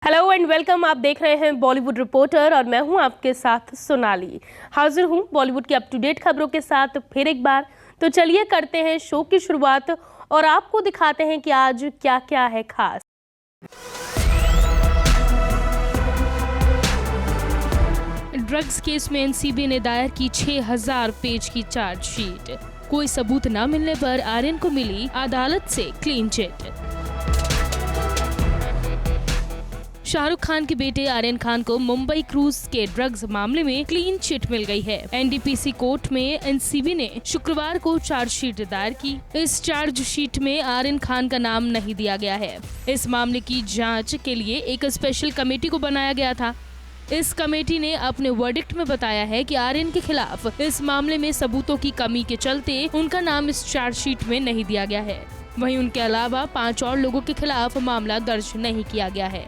Hello and welcome. आप देख रहे हैं बॉलीवुड रिपोर्टर और मैं हूं आपके साथ सोनाली। हाजिर हूं बॉलीवुड की अप टू डेट खबरों के साथ फिर एक बार। तो चलिए करते हैं शो की शुरुआत और आपको दिखाते हैं कि आज क्या क्या है खास। ड्रग्स केस में एनसीबी ने दायर की 6000 पेज की चार्जशीट। कोई सबूत न मिलने पर आर्यन को मिली अदालत से क्लीन चिट। शाहरुख खान के बेटे आर्यन खान को मुंबई क्रूज के ड्रग्स मामले में क्लीन चिट मिल गई है। एनडीपीसी कोर्ट में एनसीबी ने शुक्रवार को चार्जशीट दायर की। इस चार्जशीट में आर्यन खान का नाम नहीं दिया गया है। इस मामले की जांच के लिए एक स्पेशल कमेटी को बनाया गया था। इस कमेटी ने अपने वर्डिक्ट में बताया है कि आर्यन के खिलाफ इस मामले में सबूतों की कमी के चलते उनका नाम इस चार्जशीट में नहीं दिया गया है। वहीं उनके अलावा 5 और लोगों के खिलाफ मामला दर्ज नहीं किया गया है।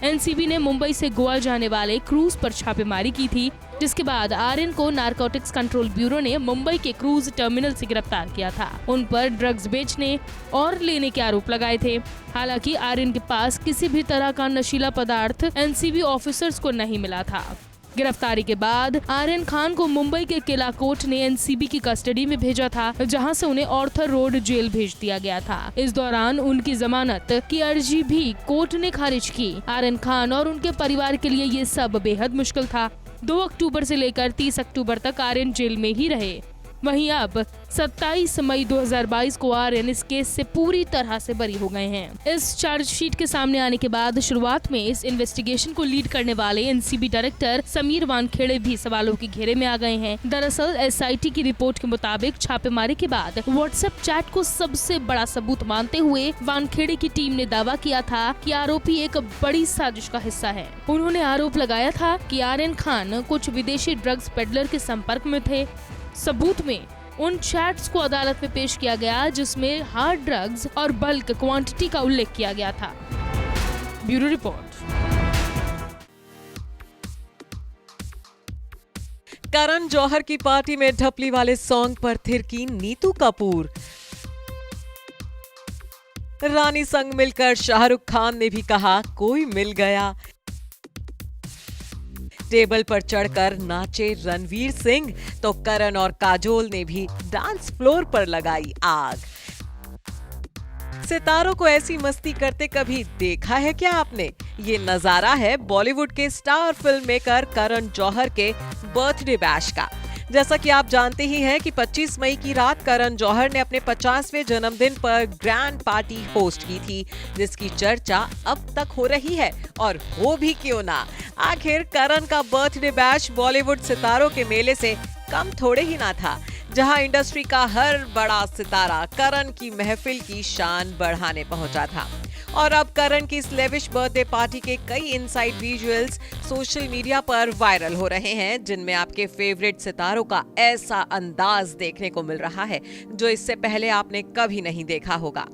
एनसीबी ने मुंबई से गोवा जाने वाले क्रूज पर छापेमारी की थी, जिसके बाद आर्यन को नारकोटिक्स कंट्रोल ब्यूरो ने मुंबई के क्रूज टर्मिनल से गिरफ्तार किया था। उन पर ड्रग्स बेचने और लेने के आरोप लगाए थे। हालांकि आर्यन के पास किसी भी तरह का नशीला पदार्थ एनसीबी ऑफिसर्स को नहीं मिला था। गिरफ्तारी के बाद आर्यन खान को मुंबई के किला कोर्ट ने एनसीबी की कस्टडी में भेजा था, जहां से उन्हें ऑर्थर रोड जेल भेज दिया गया था। इस दौरान उनकी जमानत की अर्जी भी कोर्ट ने खारिज की। आर्यन खान और उनके परिवार के लिए ये सब बेहद मुश्किल था। 2 अक्टूबर से लेकर 30 अक्टूबर तक आर्यन जेल में ही रहे। वहीं अब 27 मई 2022 को आर्यन इस केस से पूरी तरह से बरी हो गए हैं। इस चार्जशीट के सामने आने के बाद शुरुआत में इस इन्वेस्टिगेशन को लीड करने वाले एनसीबी डायरेक्टर समीर वानखेड़े भी सवालों के घेरे में आ गए हैं। दरअसल एसआईटी की रिपोर्ट के मुताबिक छापेमारी के बाद व्हाट्सएप चैट को सबसे बड़ा सबूत मानते हुए वानखेड़े की टीम ने दावा किया था कि आरोपी एक बड़ी साजिश का हिस्सा है। उन्होंने आरोप लगाया था कि आर्यन खान कुछ विदेशी ड्रग्स पेडलर के संपर्क में थे। सबूत में उन चैट्स को अदालत में पेश किया गया, जिसमें हार्ड ड्रग्स और बल्क क्वांटिटी का उल्लेख किया गया था। Bureau report. करण जौहर की पार्टी में ढपली वाले सॉन्ग पर थिरकी नीतू कपूर। रानी संग मिलकर शाहरुख खान ने भी कहा कोई मिल गया। टेबल पर चढ़कर नाचे रणवीर सिंह तो करण और काजोल ने भी डांस फ्लोर पर लगाई आग। सितारों को ऐसी मस्ती करते कभी देखा है क्या आपने? ये नजारा है बॉलीवुड के star film maker Karan Johar के बर्थडे बैश का। जैसा कि आप जानते ही हैं कि 25 मई की रात करण जौहर ने अपने 50वें जन्मदिन पर ग्रैंड पार्टी होस्ट की थी, जिसकी चर्चा अब तक हो रही है और हो भी क्यों ना। आखिर करण का बर्थडे बैश बॉलीवुड सितारों के मेले से कम थोड़े ही ना था, जहां इंडस्ट्री का हर बड़ा सितारा करण की महफिल की शान बढ़ाने पहुंचा था। और अब करण की इस लेविश बर्थडे पार्टी के कई इनसाइड विजुअल्स सोशल मीडिया पर वायरल हो रहे हैं, जिनमें आपके फेवरेट सितारों का ऐसा अंदाज देखने को मिल रहा है जो इससे पहले आपने कभी नहीं देखा होगा।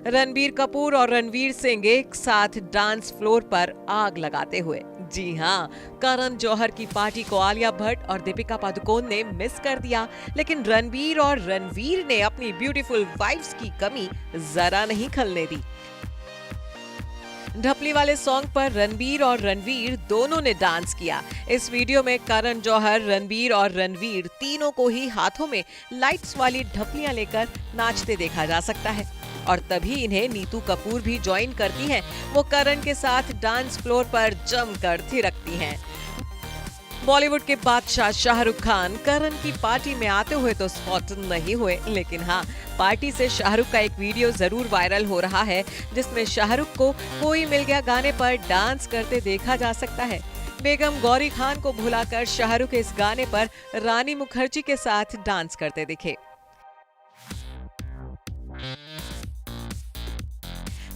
रणबीर कपूर और रणवीर सिंह एक साथ डांस फ्लोर पर आग लगाते हुए। जी हाँ, करण जौहर की पार्टी को आलिया भट्ट और दीपिका पादुकोण ने मिस कर दिया, लेकिन रणबीर और रणवीर ने अपनी ब्यूटीफुल वाइब्स की कमी जरा नहीं खलने दी। ढपली वाले सॉन्ग पर रणबीर और रणवीर दोनों ने डांस किया। इस वीडियो में करण जौहर, रणबीर और रणवीर तीनों को ही हाथों में लाइट्स वाली ढपलियां लेकर नाचते देखा जा सकता है। और तभी इन्हें नीतू कपूर भी ज्वाइन करती हैं। वो करण के साथ डांस फ्लोर पर जमकर थिरकती हैं। बॉलीवुड के बादशाह शाहरुख खान करण की पार्टी में आते हुए तो स्पॉट नहीं हुए, लेकिन हाँ, पार्टी से शाहरुख का एक वीडियो जरूर वायरल हो रहा है, जिसमें शाहरुख को कोई मिल गया गाने पर डांस करते देखा जा सकता है। बेगम गौरी खान को भुलाकर शाहरुख इस गाने पर रानी मुखर्जी के साथ डांस करते दिखे।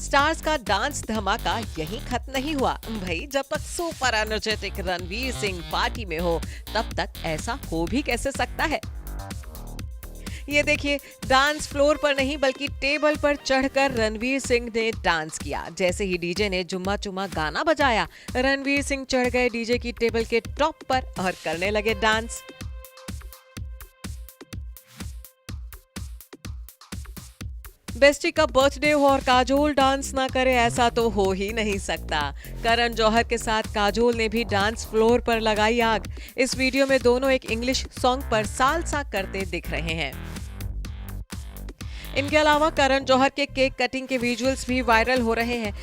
स्टार्स का डांस धमाका यहीं खत्म नहीं हुआ भाई। जब तक super energetic Ranveer Singh party में हो, तब तक ऐसा हो भी कैसे सकता है। ये देखिए, डांस फ्लोर पर नहीं बल्कि टेबल पर चढ़कर रणवीर सिंह ने डांस किया। जैसे ही डीजे ने जुम्मा चुम्मा गाना बजाया, रणवीर सिंह चढ़ गए डीजे की टेबल के टॉप पर और करने लगे डांस। बेस्टी का बर्थडे हो और काजोल डांस ना करे, ऐसा तो हो ही नहीं सकता। करण जौहर के साथ काजोल ने भी डांस फ्लोर पर लगाई आग। इस वीडियो में दोनों एक इंग्लिश सॉन्ग पर सालसा करते दिख रहे हैं। इनके अलावा करण जौहर के केक कटिंग के विजुअल्स भी वायरल हो रहे हैं।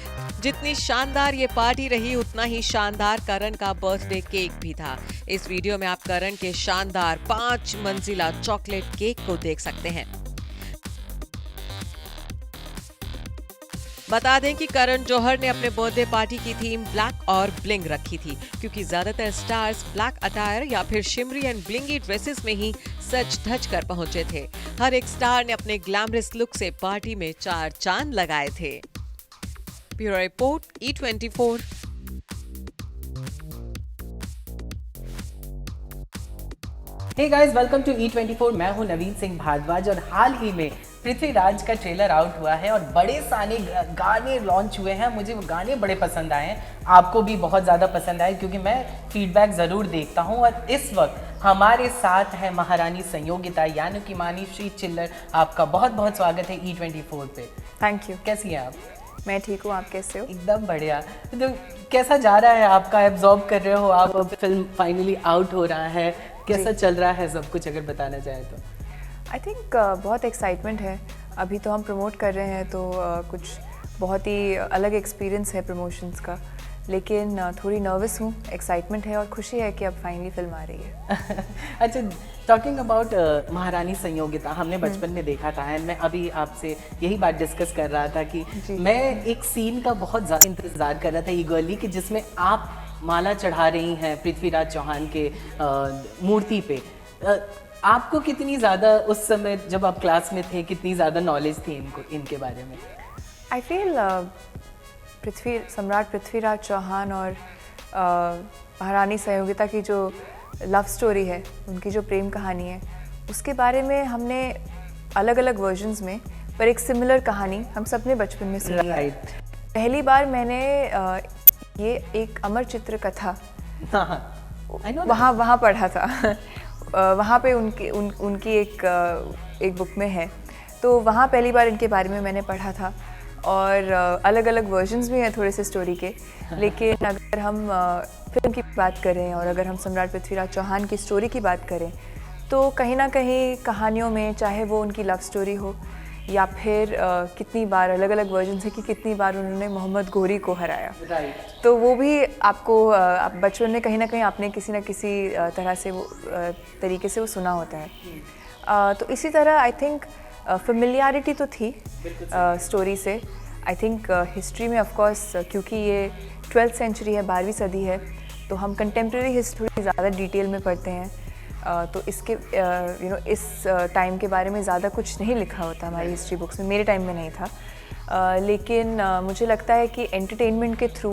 जितनी शानदार ये पार्टी रही, उतना ही शानदार करण का बर्थडे केक भी था। इस वीडियो में आप करण के शानदार 5 मंजिला चॉकलेट केक को देख सकते हैं। बता दें कि करण जौहर ने अपने बर्थडे पार्टी की थीम ब्लैक और ब्लिंग रखी थी, क्योंकि ज्यादातर स्टार्स ब्लैक अटायर या फिर शिमरी एंड ब्लिंगी ड्रेसेस में ही सज धज कर पहुंचे थे। हर एक स्टार ने अपने ग्लैमरस लुक से पार्टी में 4 चांद लगाए थे। Bureau report E24। Hey guys, welcome to E24। मैं हूं नवीन सिंह भारद्वाज और हाल ही में पृथ्वीराज का ट्रेलर आउट हुआ है और बड़े सारे गाने लॉन्च हुए हैं। मुझे वो गाने बड़े पसंद आए हैं, आपको भी बहुत ज़्यादा पसंद आए, क्योंकि मैं फीडबैक ज़रूर देखता हूं। और इस वक्त हमारे साथ है महारानी संयोगिता यानी कि मानीश्री चिल्लर। आपका बहुत बहुत स्वागत है E24 पे। Thank you. कैसी हैं आप? मैं ठीक हूँ, आप कैसे हो? एकदम बढ़िया। तो कैसा जा रहा है आपका? एब्जॉर्ब कर रहे हो आप? फिल्म फाइनली आउट हो रहा है, कैसा चल रहा है सब कुछ, अगर बताना चाहें तो? आई थिंक बहुत एक्साइटमेंट है। अभी तो हम प्रमोट कर रहे हैं, तो कुछ बहुत ही अलग एक्सपीरियंस है प्रमोशंस का, लेकिन थोड़ी नर्वस हूँ। एक्साइटमेंट है और खुशी है कि अब फाइनली फिल्म आ रही है। अच्छा, टॉकिंग अबाउट महारानी संयोगिता, हमने बचपन में देखा था एंड मैं अभी आपसे यही बात डिस्कस कर रहा था कि मैं एक सीन का बहुत ज़्यादा इंतज़ार कर रहा था ईगरली, कि जिसमें आप माला चढ़ा रही हैं पृथ्वीराज चौहान के मूर्ति पे। आपको कितनी ज़्यादा उस समय जब आप क्लास में थे, कितनी ज़्यादा नॉलेज थी इनके बारे में? आई फील सम्राट पृथ्वीराज चौहान और महारानी संयोगिता की जो लव स्टोरी है, उनकी जो प्रेम कहानी है, उसके बारे में हमने अलग अलग वर्जन्स में, पर एक सिमिलर कहानी हम सब ने बचपन में सुनी है। पहली बार मैंने ये एक अमर चित्र कथा वहाँ पढ़ा था। वहाँ पे उनकी एक बुक में है, तो वहाँ पहली बार इनके बारे में मैंने पढ़ा था। और अलग अलग वर्जन्स भी हैं थोड़े से स्टोरी के, लेकिन अगर हम फिल्म की बात करें और अगर हम सम्राट पृथ्वीराज चौहान की स्टोरी की बात करें, तो कहीं ना कहीं कहानियों में, चाहे वो उनकी लव स्टोरी हो या फिर कितनी बार अलग अलग वर्जन है कि कितनी बार उन्होंने मोहम्मद गोरी को हराया, तो वो भी आपको बचपन में कहीं ना कहीं आपने किसी न किसी तरह से वो तरीके से वो सुना होता है। तो इसी तरह आई थिंक फेमिलियरिटी तो थी स्टोरी से। आई थिंक हिस्ट्री में ऑफ कोर्स, क्योंकि ये 12th सेंचुरी है, 12वीं सदी है, तो हम कंटेम्प्रेरी हिस्ट्री ज़्यादा डिटेल में पढ़ते हैं। तो इसके इस टाइम के बारे में ज़्यादा कुछ नहीं लिखा होता हमारी हिस्ट्री बुक्स में, मेरे टाइम में नहीं था। लेकिन मुझे लगता है कि एंटरटेनमेंट के थ्रू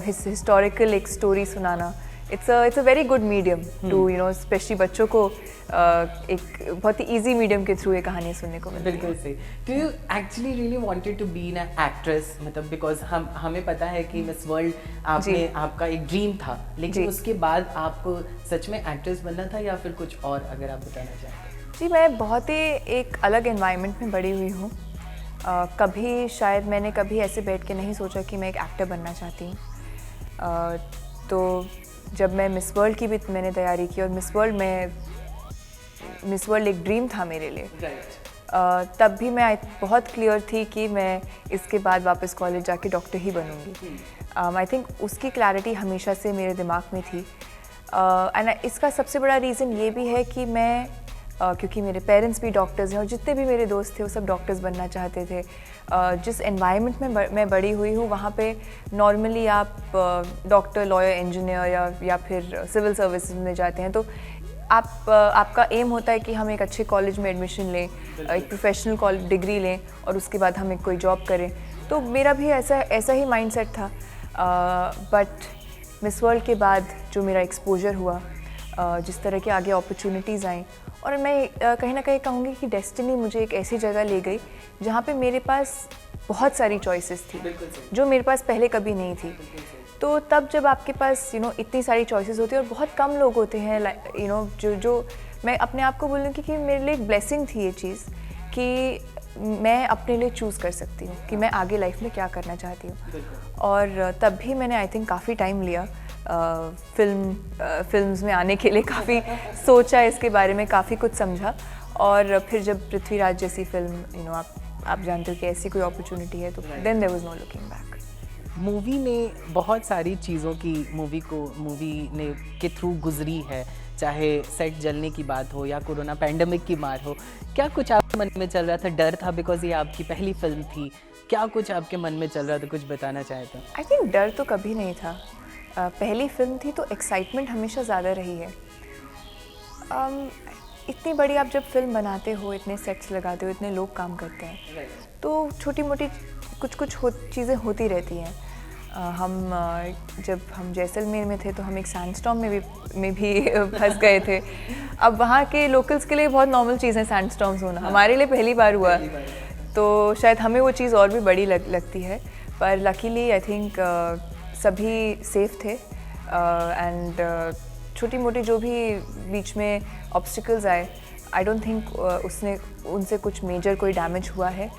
हिस्टोरिकल एक स्टोरी सुनाना, it's a very good medium to specially बच्चों को एक बहुत ही इजी मीडियम के थ्रू ये कहानी सुनने को मिलती है। बिल्कुल सही। Do you actually really wanted to be an actress? मतलब बिकॉज हमें पता है कि मिस वर्ल्ड आपका एक ड्रीम था, लेकिन उसके बाद आपको सच में एक्ट्रेस बनना था या फिर कुछ और, अगर आप बताना चाहते? जी, मैं बहुत ही एक अलग एनवायरनमेंट में बड़ी हुई हूँ। कभी शायद मैंने कभी ऐसे बैठ के नहीं सोचा कि मैं एक एक्टर बनना चाहती हूँ। तो जब मैं मिस वर्ल्ड की भी मैंने तैयारी की, और मिस वर्ल्ड एक ड्रीम था मेरे लिए, तब भी मैं बहुत क्लियर थी कि मैं इसके बाद वापस कॉलेज जाके डॉक्टर ही बनूंगी। आई थिंक उसकी क्लैरिटी हमेशा से मेरे दिमाग में थी। एंड इसका सबसे बड़ा रीज़न ये भी है कि मैं क्योंकि मेरे पेरेंट्स भी डॉक्टर्स हैं और जितने भी मेरे दोस्त थे वो सब डॉक्टर्स बनना चाहते थे। जिस एनवायरनमेंट में मैं बड़ी हुई हूँ, वहाँ पे नॉर्मली आप डॉक्टर, लॉयर, इंजीनियर या फिर सिविल सर्विसेज में जाते हैं, तो आपका एम होता है कि हम एक अच्छे कॉलेज में एडमिशन लें, एक प्रोफेशनल कॉलेज डिग्री लें और उसके बाद हम एक कोई जॉब करें। तो मेरा भी ऐसा ही माइंडसेट था। बट मिस वर्ल्ड के बाद जो मेरा एक्सपोजर हुआ, जिस तरह के आगे अपॉर्चुनिटीज़ आई, और मैं कहीं ना कहीं कहूँगी कि डेस्टिनी मुझे एक ऐसी जगह ले गई जहाँ पे मेरे पास बहुत सारी चॉइसेस थी जो मेरे पास पहले कभी नहीं थी। तो तब जब आपके पास इतनी सारी चॉइसेस होती है और बहुत कम लोग होते हैं जो मैं अपने आप को बोलूँगी कि मेरे लिए एक ब्लेसिंग थी ये चीज़ कि मैं अपने लिए चूज़ कर सकती हूँ कि मैं आगे लाइफ में क्या करना चाहती हूँ। और तब भी मैंने आई थिंक काफ़ी टाइम लिया फिल्म्स में आने के लिए, काफ़ी सोचा इसके बारे में, काफ़ी कुछ समझा। और फिर जब पृथ्वीराज जैसी फिल्म आप जानते हो कि ऐसी कोई अपॉर्चुनिटी है, तो then there was no looking back. Movie ने बहुत सारी चीज़ों की मूवी ने के थ्रू गुजरी है, चाहे सेट जलने की बात हो या कोरोना पैंडमिक की बात हो। क्या कुछ आपके मन में चल रहा था? डर था बिकॉज ये आपकी पहली फिल्म थी, क्या कुछ आपके मन में चल रहा था, कुछ बताना चाहे तो? आई थिंक डर तो कभी नहीं था। पहली फिल्म थी तो एक्साइटमेंट हमेशा ज़्यादा रही है। इतनी बड़ी आप जब फिल्म बनाते हो, इतने सेट्स लगाते हो, इतने लोग काम करते हैं, तो छोटी मोटी कुछ चीज़ें होती रहती हैं। जब हम जैसलमेर में थे तो हम एक सैंडस्टॉर्म में भी फंस गए थे। अब वहाँ के लोकल्स के लिए बहुत नॉर्मल चीज़ है सैंडस्टॉर्म्स होना, हमारे लिए पहली बार हुआ, तो शायद हमें वो चीज़ और भी बड़ी लगती है। पर लकीली आई थिंक सभी सेफ थे एंड छोटी मोटी जो भी बीच में ऑब्स्टिकल्स आए, आई डोंट थिंक उनसे कुछ मेजर कोई डैमेज हुआ है।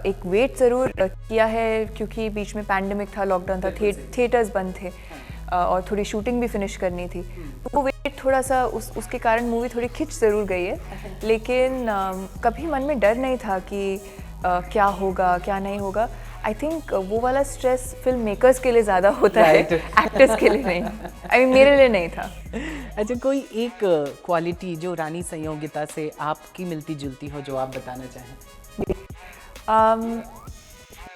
एक वेट ज़रूर किया है क्योंकि बीच में पैंडमिक था, लॉकडाउन था, थिएटर्स बंद थे और थोड़ी शूटिंग भी फिनिश करनी थी, तो वो वेट थोड़ा सा उसके कारण मूवी थोड़ी खिंच ज़रूर गई है। लेकिन कभी मन में डर नहीं था कि क्या होगा क्या नहीं होगा। आई थिंक वो वाला स्ट्रेस फिल्म मेकर्स के लिए ज़्यादा होता है, एक्टर्स के लिए नहीं। आई मीन मेरे लिए नहीं था। अच्छा, कोई एक क्वालिटी जो रानी संयोगिता से आपकी मिलती जुलती हो जो आप बताना चाहें?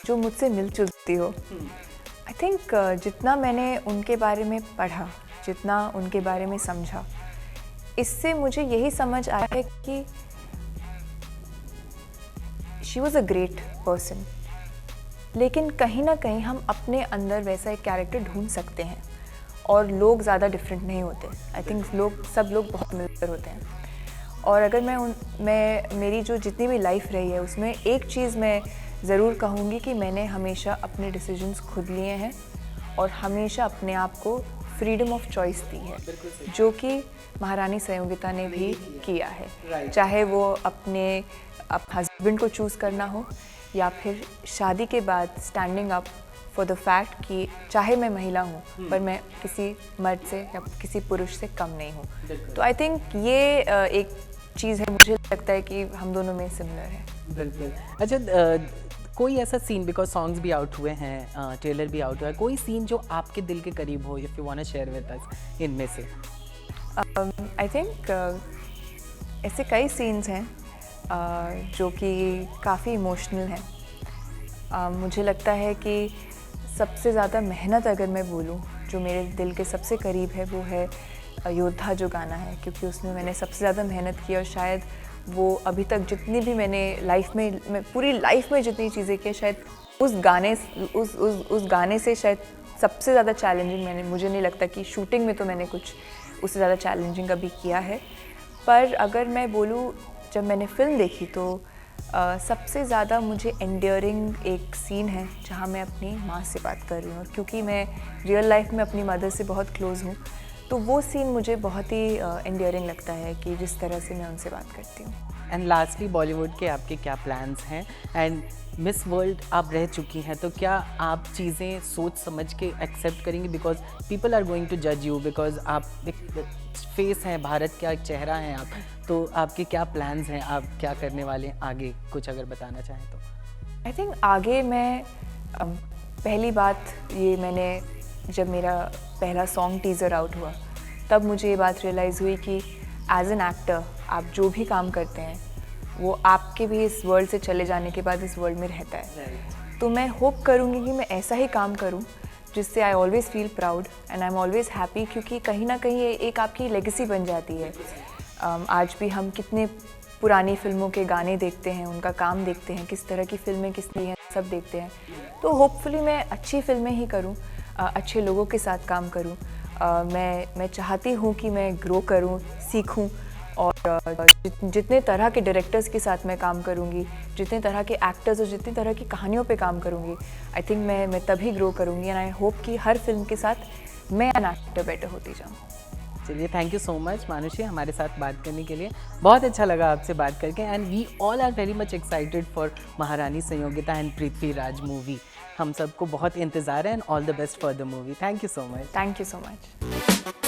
जो मुझसे मिल जुलती हो, आई थिंक जितना मैंने उनके बारे में पढ़ा, जितना उनके बारे में समझा, इससे मुझे यही समझ आया है कि she was a great person. लेकिन कहीं ना कहीं हम अपने अंदर वैसा एक कैरेक्टर ढूंढ सकते हैं और लोग ज़्यादा डिफरेंट नहीं होते। आई थिंक सब लोग बहुत मिलकर होते हैं। और अगर मेरी जो जितनी भी लाइफ रही है उसमें एक चीज़ मैं ज़रूर कहूँगी कि मैंने हमेशा अपने डिसीजंस खुद लिए हैं और हमेशा अपने आप को फ्रीडम ऑफ चॉइस दी है, जो कि महारानी संयोगिता ने भी किया है। चाहे वो अपने हस्बैंड को चूज़ करना हो या फिर शादी के बाद standing up for the fact कि चाहे मैं महिला हूँ पर मैं किसी मर्द से या किसी पुरुष से कम नहीं हूँ। तो आई थिंक ये एक चीज़ है, मुझे लगता है कि हम दोनों में सिमिलर है। बिल्कुल। अच्छा, कोई ऐसा सीन, बिकॉज सॉन्ग्स भी आउट हुए हैं, ट्रेलर भी आउट हुआ है, कोई सीन जो आपके दिल के करीब हो, if you want to share with us इनमें से? आई थिंक ऐसे कई सीन्स हैं जो कि काफ़ी इमोशनल हैं। मुझे लगता है कि सबसे ज़्यादा मेहनत अगर मैं बोलूँ जो मेरे दिल के सबसे करीब है वो है योद्धा जो गाना है, क्योंकि उसमें मैंने सबसे ज़्यादा मेहनत की और शायद वो अभी तक जितनी भी मैंने पूरी लाइफ में जितनी चीज़ें की, शायद उस गाने से शायद सबसे ज़्यादा चैलेंजिंग मुझे नहीं लगता कि शूटिंग में तो मैंने कुछ उससे ज़्यादा चैलेंजिंग अभी किया है। पर अगर मैं बोलूँ, जब मैंने फ़िल्म देखी तो सबसे ज़्यादा मुझे एंडियरिंग एक सीन है जहाँ मैं अपनी माँ से बात कर रही हूँ, और क्योंकि मैं रियल लाइफ में अपनी मदर से बहुत क्लोज़ हूँ तो वो सीन मुझे बहुत ही एंडियरिंग लगता है कि जिस तरह से मैं उनसे बात करती हूँ। एंड लास्टली, बॉलीवुड के आपके क्या प्लान्स हैं? एंड मिस वर्ल्ड आप रह चुकी हैं, तो क्या आप चीज़ें सोच समझ के एक्सेप्ट करेंगी? Because people are going to जज यू, बिकॉज आप एक फेस हैं, भारत का एक चेहरा हैं आप, तो आपके क्या प्लान्स हैं, आप क्या करने वाले हैं आगे, कुछ अगर बताना चाहें तो? आई थिंक आगे मैं पहली बात ये मैंने जब मेरा पहला सॉन्ग टीज़र आउट हुआ तब मुझे ये बात रियलाइज़ हुई कि एज एन एक्टर आप जो भी काम करते हैं वो आपके भी इस वर्ल्ड से चले जाने के बाद इस वर्ल्ड में रहता है। तो मैं होप करूँगी कि मैं ऐसा ही काम करूँ जिससे I always feel proud and I am always happy, क्योंकि कहीं ना कहीं एक आपकी लेगेसी बन जाती है। आज भी हम कितने पुरानी फिल्मों के गाने देखते हैं, उनका काम देखते हैं, किस तरह की फिल्में किसने हैं, सब देखते हैं। तो होपफुली मैं अच्छी फिल्में ही करूँ, अच्छे लोगों के साथ काम करूँ। मैं चाहती हूँ कि मैं ग्रो करूँ, सीखूँ, और जितने तरह के डायरेक्टर्स के साथ मैं काम करूँगी, जितने तरह के एक्टर्स और जितनी तरह की कहानियों पे काम करूँगी, आई थिंक मैं तभी ग्रो करूँगी। एंड आई होप कि हर फिल्म के साथ मैं एन एक्टर बेटर होती जाऊँ। चलिए, थैंक यू सो मच मानुषी हमारे साथ बात करने के लिए। बहुत अच्छा लगा आपसे बात करके and we all are very much excited for Maharani Sanyogita and Prithviraj movie. हम सबको बहुत इंतज़ार है and all the best for the movie. Thank you so much. Thank you so much.